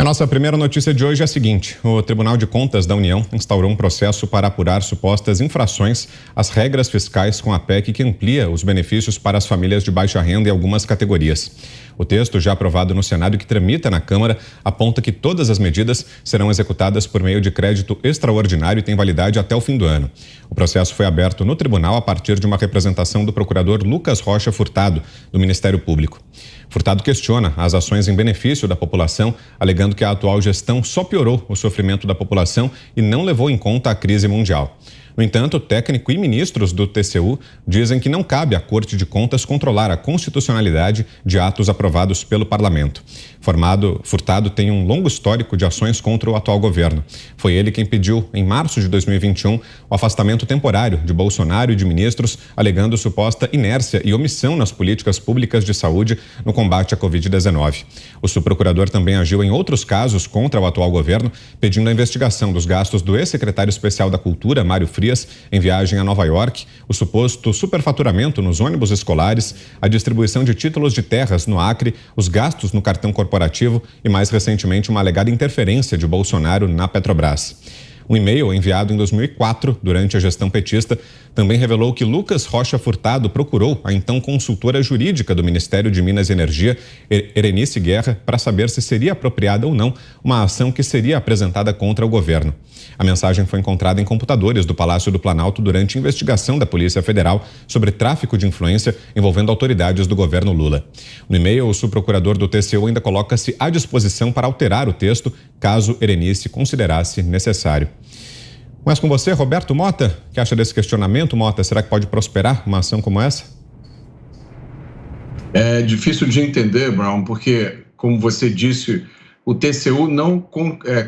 A nossa primeira notícia de hoje é a seguinte: o Tribunal de Contas da União instaurou um processo para apurar supostas infrações às regras fiscais com a PEC que amplia os benefícios para as famílias de baixa renda em algumas categorias. O texto, já aprovado no Senado e que tramita na Câmara, aponta que todas as medidas serão executadas por meio de crédito extraordinário e tem validade até o fim do ano. O processo foi aberto no tribunal a partir de uma representação do procurador Lucas Rocha Furtado, do Ministério Público. Furtado questiona as ações em benefício da população, alegando que a atual gestão só piorou o sofrimento da população e não levou em conta a crise mundial. No entanto, o técnico e ministros do TCU dizem que não cabe à Corte de Contas controlar a constitucionalidade de atos aprovados pelo Parlamento. Furtado tem um longo histórico de ações contra o atual governo. Foi ele quem pediu, em março de 2021, o afastamento temporário de Bolsonaro e de ministros, alegando suposta inércia e omissão nas políticas públicas de saúde no combate à Covid-19. O subprocurador também agiu em outros casos contra o atual governo, pedindo a investigação dos gastos do ex-secretário especial da Cultura, Mário Frias, em viagem a Nova York, o suposto superfaturamento nos ônibus escolares, a distribuição de títulos de terras no Acre, os gastos no cartão corporativo e, mais recentemente, uma alegada interferência de Bolsonaro na Petrobras. Um e-mail enviado em 2004, durante a gestão petista, também revelou que Lucas Rocha Furtado procurou a então consultora jurídica do Ministério de Minas e Energia, Erenice Guerra, para saber se seria apropriada ou não uma ação que seria apresentada contra o governo. A mensagem foi encontrada em computadores do Palácio do Planalto durante a investigação da Polícia Federal sobre tráfico de influência envolvendo autoridades do governo Lula. No e-mail, o subprocurador do TCU ainda coloca-se à disposição para alterar o texto, caso Erenice considerasse necessário. Começo com você, Roberto Mota. O que acha desse questionamento, Mota? Será que pode prosperar uma ação como essa? É difícil de entender, Brown, porque, como você disse, o TCU não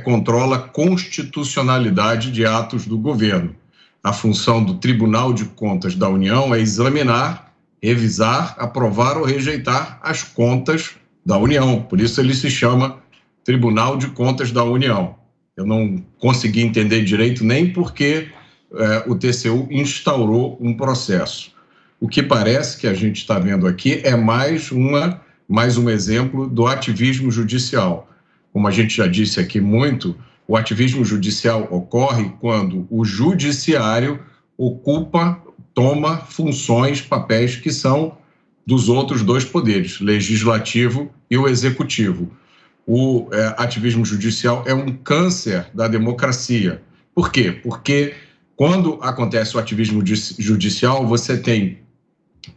controla a constitucionalidade de atos do governo. A função do Tribunal de Contas da União é examinar, revisar, aprovar ou rejeitar as contas da União. Por isso ele se chama Tribunal de Contas da União. Eu não consegui entender direito nem porque o TCU instaurou um processo. O que parece que a gente está vendo aqui é mais um exemplo do ativismo judicial. Como a gente já disse aqui muito, o ativismo judicial ocorre quando o judiciário toma funções, papéis que são dos outros dois poderes, legislativo e o executivo. O ativismo judicial é um câncer da democracia. Por quê? Porque quando acontece o ativismo judicial, você tem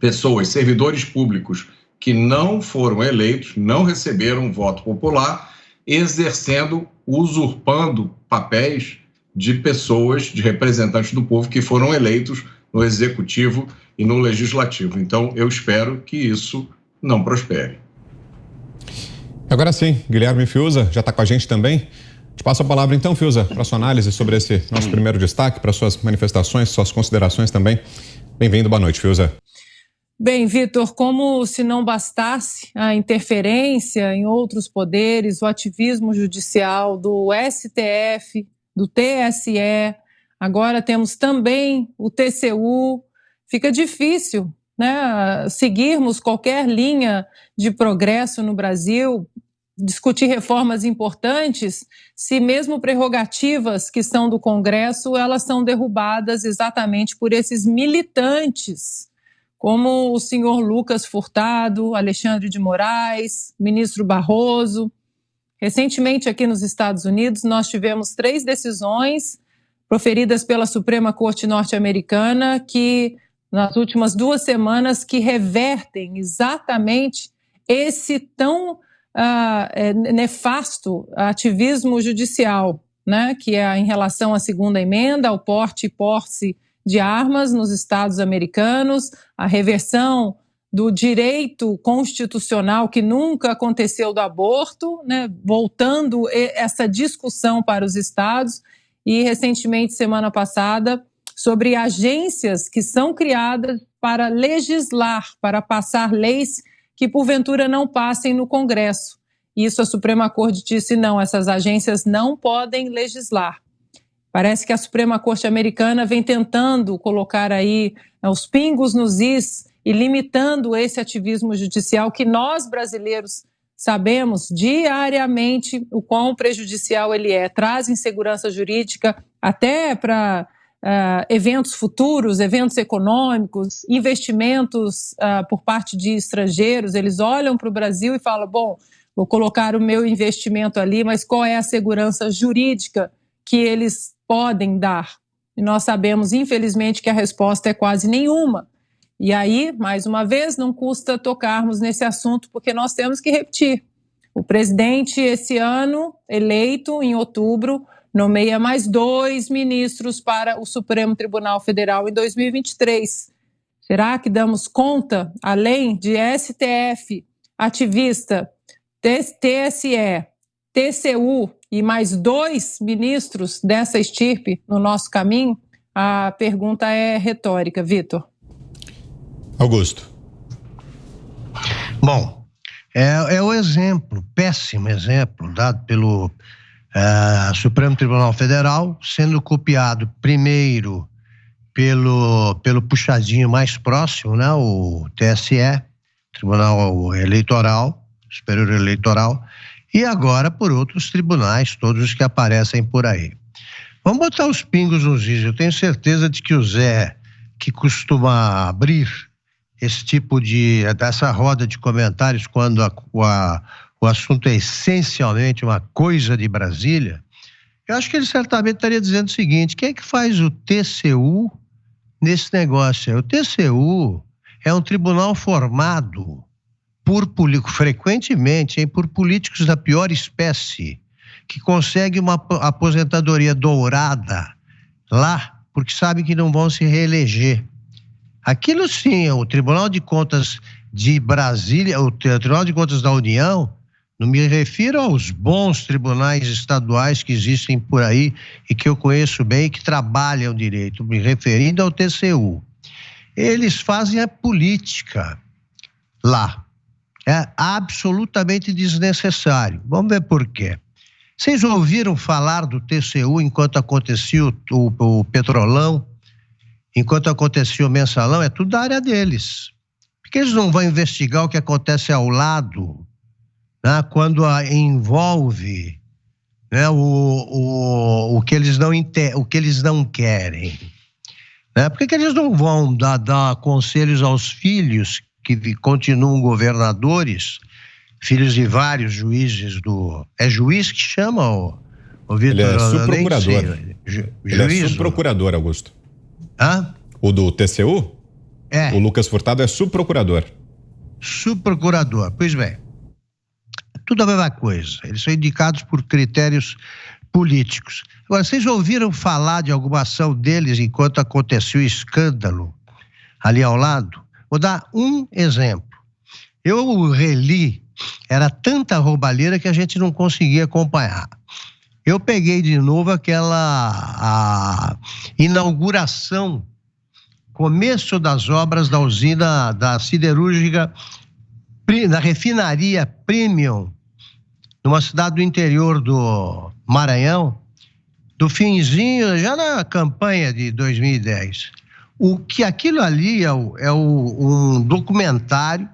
pessoas, servidores públicos, que não foram eleitos, não receberam voto popular, usurpando papéis de pessoas, de representantes do povo que foram eleitos no executivo e no legislativo. Então, eu espero que isso não prospere. Agora sim, Guilherme Fiuza já está com a gente também. Te passo a palavra então, Fiuza, para a sua análise sobre esse nosso primeiro destaque, para suas manifestações, suas considerações também. Bem-vindo, boa noite, Fiuza. Bem, Vitor, como se não bastasse a interferência em outros poderes, o ativismo judicial do STF, do TSE, agora temos também o TCU, fica difícil, né, seguirmos qualquer linha de progresso no Brasil, discutir reformas importantes, se mesmo prerrogativas que são do Congresso, elas são derrubadas exatamente por esses militantes, como o senhor Lucas Furtado, Alexandre de Moraes, ministro Barroso. Recentemente, aqui nos Estados Unidos, nós tivemos 3 decisões proferidas pela Suprema Corte norte-americana que, nas últimas 2 semanas, que revertem exatamente esse tão nefasto ativismo judicial, né, que é em relação à segunda emenda, ao porte e posse de armas nos Estados americanos, a reversão do direito constitucional que nunca aconteceu do aborto, né, voltando essa discussão para os estados, e recentemente, semana passada, sobre agências que são criadas para legislar, para passar leis que porventura não passem no Congresso. Isso a Suprema Corte disse não, essas agências não podem legislar. Parece que a Suprema Corte americana vem tentando colocar aí os pingos nos is e limitando esse ativismo judicial que nós brasileiros sabemos diariamente o quão prejudicial ele é. Traz insegurança jurídica até para eventos futuros, eventos econômicos, investimentos por parte de estrangeiros. Eles olham para o Brasil e falam, bom, vou colocar o meu investimento ali, mas qual é a segurança jurídica que eles podem dar? E nós sabemos, infelizmente, que a resposta é quase nenhuma. E aí, mais uma vez, não custa tocarmos nesse assunto, porque nós temos que repetir. O presidente, esse ano, eleito em outubro, nomeia mais 2 ministros para o Supremo Tribunal Federal em 2023. Será que damos conta, além de STF, ativista, TSE, TCU e mais 2 ministros dessa estirpe no nosso caminho? A pergunta é retórica, Vitor. Augusto. Bom, é o exemplo, péssimo exemplo, dado pelo Supremo Tribunal Federal, sendo copiado primeiro pelo puxadinho mais próximo, né, o TSE, Tribunal Eleitoral, Superior Eleitoral, e agora por outros tribunais, todos os que aparecem por aí. Vamos botar os pingos nos is. Eu tenho certeza de que o Zé, que costuma abrir esse tipo dessa roda de comentários quando o assunto é essencialmente uma coisa de Brasília, eu acho que ele certamente estaria dizendo o seguinte: quem é que faz o TCU nesse negócio? O TCU é um tribunal formado frequentemente por políticos da pior espécie, que conseguem uma aposentadoria dourada lá, porque sabem que não vão se reeleger. Aquilo sim, o Tribunal de Contas de Brasília, o Tribunal de Contas da União, não me refiro aos bons tribunais estaduais que existem por aí e que eu conheço bem e que trabalham direito, me referindo ao TCU. Eles fazem a política lá. É absolutamente desnecessário. Vamos ver por quê. Vocês ouviram falar do TCU enquanto acontecia o Petrolão, enquanto acontecia o Mensalão? É tudo da área deles. Por que eles não vão investigar o que acontece ao lado, né, quando envolve, né, o que eles não querem? Né? Por que eles não vão dar conselhos aos filhos que continuam governadores, filhos de vários juízes É juiz que chama, o Vitor? Ele é subprocurador. Ele é subprocurador, Augusto. Hã? O do TCU? É. O Lucas Furtado é subprocurador. Subprocurador, pois bem. Tudo a mesma coisa. Eles são indicados por critérios políticos. Agora, vocês ouviram falar de alguma ação deles enquanto aconteceu o escândalo ali ao lado? Vou dar um exemplo. Eu reli, era tanta roubalheira que a gente não conseguia acompanhar. Eu peguei de novo a inauguração, começo das obras da usina, da siderúrgica, da refinaria Premium, numa cidade do interior do Maranhão, do finzinho, já na campanha de 2010. O que aquilo ali é um documentário,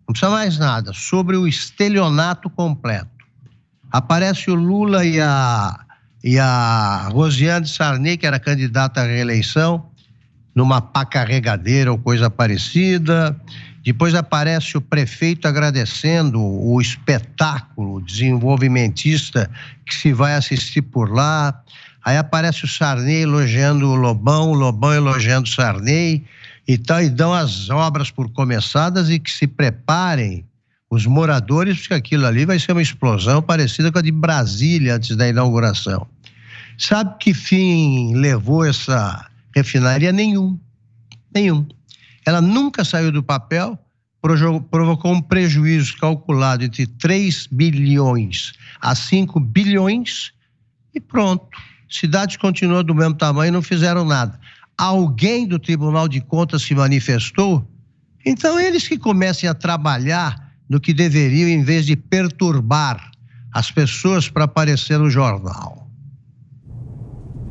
não precisa mais nada, sobre o estelionato completo. Aparece o Lula e a Rosiane Sarney, que era candidata à reeleição, numa pá carregadeira ou coisa parecida. Depois aparece o prefeito agradecendo o espetáculo desenvolvimentista que se vai assistir por lá. Aí aparece o Sarney elogiando o Lobão elogiando o Sarney e tal, e dão as obras por começadas e que se preparem os moradores, porque aquilo ali vai ser uma explosão parecida com a de Brasília antes da inauguração. Sabe que fim levou essa refinaria? Nenhum. Ela nunca saiu do papel, provocou um prejuízo calculado entre 3 bilhões a 5 bilhões e pronto. Cidades continuam do mesmo tamanho e não fizeram nada. Alguém do Tribunal de Contas se manifestou? Então eles que comecem a trabalhar no que deveriam, em vez de perturbar as pessoas para aparecer no jornal.